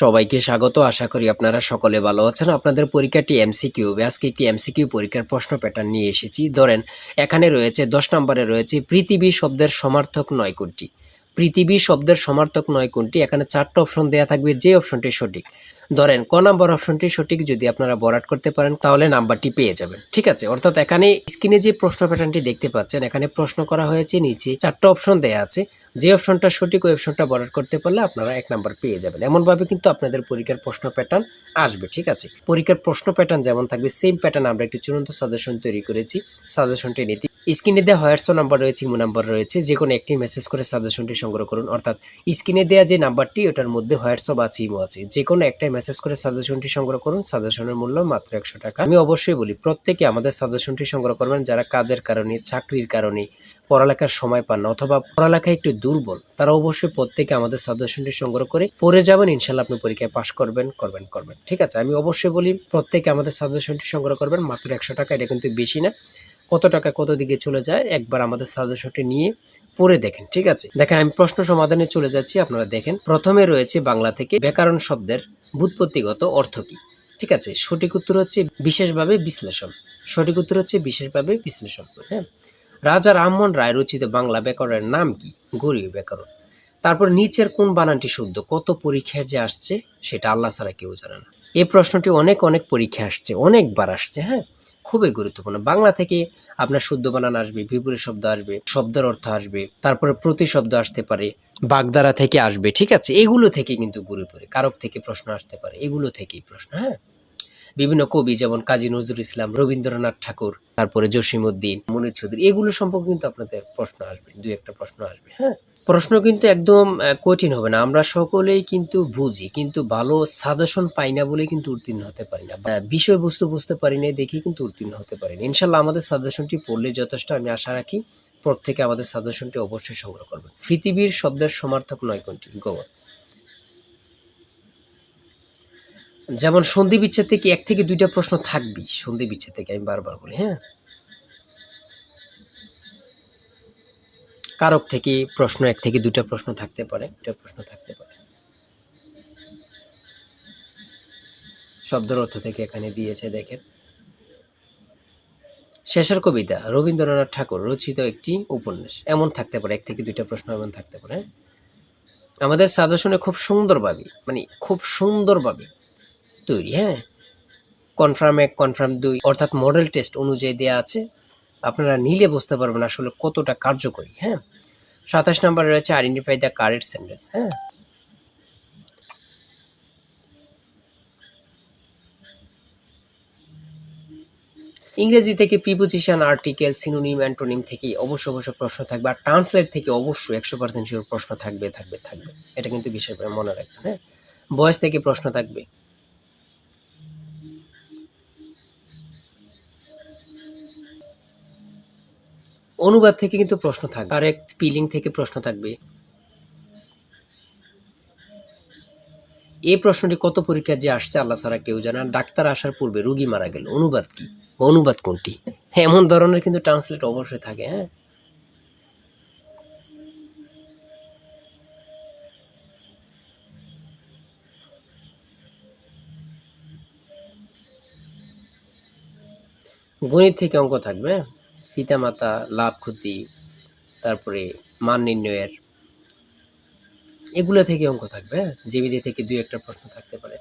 সবাইকে স্বাগত। আশা করি আপনারা সকলে ভালো আছেন। আপনাদের পরীক্ষাটি এমসিকিউ হবে। আজকে একটি এমসিকিউ পরীক্ষার প্রশ্ন প্যাটার্ন নিয়ে এসেছি। ধরেন এখানে রয়েছে 10 নম্বরে রয়েছে পৃথিবী শব্দের সমার্থক নয় কোনটি। পৃথিবী শব্দের সমার্থক নয় কোনটি। এখানে 4টা অপশন দেয়া থাকবে, যে অপশনটি সঠিক, ধরেন ক নাম্বার অপশনটি সঠিক যদি আপনারা বরাট করতে পারেন তাহলে নাম্বারটি পেয়ে যাবেন। ঠিক আছে, অর্থাৎ এখানে স্ক্রিনে যে প্রশ্ন প্যাটার্নটি দেখতে পাচ্ছেন, এখানে প্রশ্ন করা হয়েছে, নিচে 4টা অপশন দেয়া আছে, যে অপশনটা সঠিক ওই অপশনটা বরাট করতে পারলে আপনারা 1 নাম্বার পেয়ে যাবেন। এমনভাবে কিন্তু আপনাদের পরীক্ষার প্রশ্ন প্যাটার্ন আসবে। ঠিক আছে, পরীক্ষার প্রশ্ন প্যাটার্ন যেমন থাকবে সেম প্যাটার্ন আমরা একটি চূড়ান্ত সাজেশন তৈরি করেছি। সাজেশনটি নিতে স্ক্রিনে দেওয়া হোয়াটসঅ্যাপ নাম্বার রয়েছে, ইমো নাম্বার রয়েছে, যে কোনো একটি মেসেজ করে সাজেশনটি সংগ্রহ করুন। অর্থাৎ স্ক্রিনে দেওয়া যে নাম্বারটি ওটার মধ্যে হোয়াটসঅ্যাপ আছে, ইমো আছে, যে কোনো একটাই মেসেজ করে সাজেশনটি সংগ্রহ করুন। সাজেশনের মূল্য মাত্র 100 টাকা। আমি অবশ্যই বলি প্রত্যেকে আমাদের সাজেশনটি সংগ্রহ করবেন যারা কাজের কারণে, চাকরির কারণে পড়ালেখার সময় পান না অথবা পড়ালেখায় একটু দুর্বল, তারা অবশ্যই প্রত্যেকে আমাদের সাজেশনটি সংগ্রহ করে পড়ে যাবেন। ইনশাল্লাহ আপনি পরীক্ষায় পাশ করবেন। ঠিক আছে, আমি অবশ্যই বলি প্রত্যেকে আমাদের সাজেশনটি সংগ্রহ করবেন মাত্র 100 টাকা। এটা কিন্তু বেশি না। কত টাকা কত দিকে চলে যায় একবার আমাদের সাজেশনটি নিয়ে পড়ে দেখেন। ঠিক আছে, দেখেন আমি প্রশ্ন সমাধানে চলে যাচ্ছি, আপনারা দেখেন। প্রথমে রয়েছে বাংলা থেকে ব্যাকরণ শব্দের ব্যুৎপত্তিগত অর্থ কি। ঠিক আছে, সঠিক উত্তর হচ্ছে বিশেষভাবে বিশ্লেষণ। সঠিক উত্তর হচ্ছে বিশেষভাবে বিশ্লেষণ। হ্যাঁ, রাজা রামমোহন রায় রচিত বাংলা ব্যাকরণের নাম কি? গরীয় ব্যাকরণ। তারপর নিচের কোন বানানটি শুদ্ধ? কত পরীক্ষায় যে আসছে সেটা আল্লাহ ছাড়া কেউ জানে না। এই প্রশ্নটি অনেক অনেক পরীক্ষা আসছে, অনেকবার আসছে। হ্যাঁ, খুবই গুরুত্বপূর্ণ। বাংলা থেকে আপনার শুদ্ধ বানান আসবে, বিপরীত শব্দ আসবে, শব্দের অর্থ আসবে, তারপরে প্রতিশব্দ আসতে পারে, বাগধারা থেকে আসবে। ঠিক আছে, এগুলো থেকে কিন্তু ঘুরে পড়ে কারক থেকে প্রশ্ন আসতে পারে, এগুলো থেকেই প্রশ্ন। হ্যাঁ, বিভিন্ন কবি যেমন কাজী নজরুল ইসলাম, রবীন্দ্রনাথ ঠাকুর, তারপরে জসিমউদ্দিন, মুনীর চৌধুরী, এগুলো সম্পর্কে কিন্তু আপনাদের প্রশ্ন আসবে, দুই একটা প্রশ্ন আসবে। হ্যাঁ, প্রশ্ন কিন্তু একদম কঠিন হবে না। আমরা সকলেই কিন্তু বুঝি, কিন্তু ভালো সাজেশন পাই না বলে কিন্তু উত্তীর্ণ হতে পারি না। বিষয়বস্তু বুঝতে পারি না দেখি কিন্তু উত্তীর্ণ হতে পারি না। ইনশাল্লাহ আমাদের সাজেশনটি পড়লে যথেষ্ট। আমি আশা রাখি প্রত্যেকে আমাদের সাজেশনটি অবশ্যই সংগ্রহ করবেন। পৃথিবীর শব্দের সমার্থক নয় কোনটি? গৌর। যেমন সন্ধি বিচ্ছেদ থেকে 1 থেকে 2টা প্রশ্ন থাকবেই। সন্ধি বিচ্ছেদ থেকে আমি বারবার বলি। হ্যাঁ, কারক থেকে প্রশ্ন 1 থেকে 2টা প্রশ্ন থাকতে পারে, 2টা প্রশ্ন থাকতে পারে। শব্দের অর্থ থেকে এখানে দিয়েছে, দেখেন। শেষের কবিতা রবীন্দ্রনাথ ঠাকুর রচিত একটি উপন্যাস, এমন থাকতে পারে। 1 থেকে 2টা প্রশ্ন এমন থাকতে পারে। আমাদের সাজেশনে খুব সুন্দরভাবে, মানে খুব সুন্দরভাবে তৈরি। হ্যাঁ, কনফার্ম 1, কনফার্ম 2 অর্থাৎ মডেল টেস্ট অনুযায়ী দেয়া আছে। আপনারা নিলে বুঝতে পারবেন আসলে কতটা কার্যকরী। হ্যাঁ, 27 নম্বরে রয়েছে আইডেন্টিফাই দ্য কারেক্ট সেন্টেন্স। হ্যাঁ, ইংরেজি থেকে প্রিপোজিশন, আর্টিকেল, সিনোনিম, অ্যান্টোনিম থেকে অবশ্য প্রশ্ন থাকবে। আর ট্রান্সলেট থেকে অবশ্যই 100% শিওর প্রশ্ন থাকবে। এটা কিন্তু বিশেষভাবে মনে রাখবেন। হ্যাঁ, ভয়েস থেকে প্রশ্ন থাকবে। অনুবাদ থেকে কিন্তু প্রশ্ন থাকবে। কারেক্ট স্পেলিং থেকে প্রশ্ন থাকবে। এই প্রশ্নটি কত পরীক্ষায় যে আসছে আল্লাহ ছাড়া কেউ জানে। আর ডাক্তার আসার পূর্বে রোগী মারা গেল, অনুবাদ কি বা অনুবাদ কোনটি? এমন ধরনের কিন্তু ট্রান্সলেট অবশ্যই থাকে। হ্যাঁ, গণিত থেকে অঙ্ক থাকবে। পিতামাতা, লাভ ক্ষতি, তারপরে মান নির্ণয়ের, এগুলো থেকে অঙ্ক থাকবে। জীবিতি থেকে 2-1টা প্রশ্ন থাকতে পারে।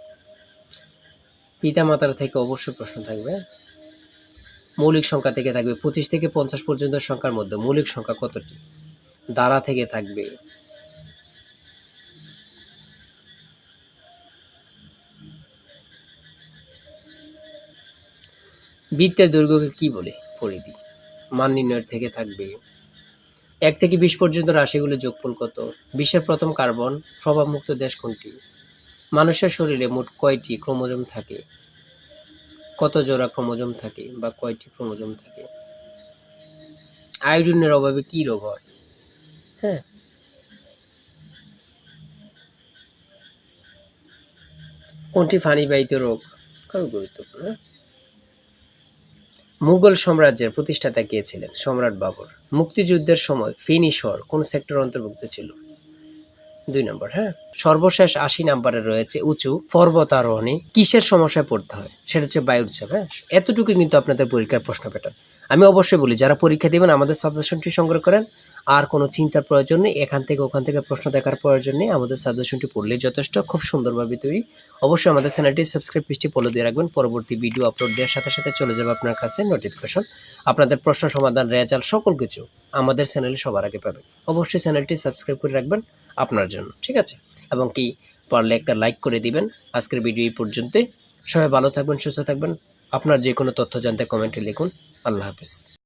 পিতামাতার থেকে অবশ্যই প্রশ্ন থাকবে। মৌলিক সংখ্যা থেকে থাকবে। 25 থেকে 50 পর্যন্ত সংখ্যার মধ্যে মৌলিক সংখ্যা কতটি? দ্বারা থেকে থাকবে। বৃত্তের দৈর্ঘ্যকে কি বলে? পরিধি। মান নির্ণয়ের থেকে থাকবে। 1 থেকে 20 পর্যন্ত রাশিগুলোর যোগফল কত? বিশ্বের প্রথম কার্বন প্রভাবমুক্ত দেশ কোনটি? মানুষের শরীরে মোট কয়টি ক্রোমোজোম থাকে? কত জোড়া ক্রোমোজোম থাকে বা কয়টি ক্রোমোজোম থাকে? আয়োডিনের অভাবে কি রোগ হয়? হ্যাঁ, কোনটি পানিবাহিত রোগ? খুবই গুরুত্বপূর্ণ। মুঘল সাম্রাজ্যের প্রতিষ্ঠাতা কে ছিলেন? সম্রাট বাবর। মুক্তিযুদ্ধের সময় ফেনী শহর কোন সেক্টর অন্তর্ভুক্ত ছিল? 2 নম্বর, হ্যাঁ। সর্বশেষ 80 নাম্বারে রয়েছে উঁচু পর্বতারোহণে কিসের সমস্যায় পড়তে হয়? সেটা হচ্ছে বায়ুর চাপ, হ্যাঁ? এতটুকুই কিন্তু আপনাদের পরীক্ষার প্রশ্ন প্যাটার্ন। আমি অবশ্যই বলি যারা পরীক্ষা দিবেন আমাদের সাজেশনটি সংগ্রহ করেন। আর কোনো চিন্তার প্রয়োজন নেই। এখান থেকে ওখান থেকে প্রশ্ন দেখার প্রয়োজন নেই। আমাদের সাজেশনটি পড়লেই যথেষ্ট। খুব সুন্দরভাবে তৈরি। অবশ্যই আমাদের চ্যানেলটি সাবস্ক্রাইব পেজটি ফলো দিয়ে রাখবেন। পরবর্তী ভিডিও আপলোড দেওয়ার সাথে, সাথে চলে যাবে আপনার কাছে নোটিফিকেশন। আপনাদের প্রশ্ন সমাধান, রেজাল্ট সকল কিছু আমাদের চ্যানেলে সবার আগে পাবেন। অবশ্যই চ্যানেলটি সাবস্ক্রাইব করে রাখবেন আপনার জন্য। ঠিক আছে? এবং কি পারলে একটা লাইক করে দিবেন। আজকের ভিডিও এই পর্যন্তই। সবাই ভালো থাকবেন, সুস্থ থাকবেন। আপনার যে কোনো তথ্য জানতে কমেন্টে লিখুন। আল্লাহ হাফেজ।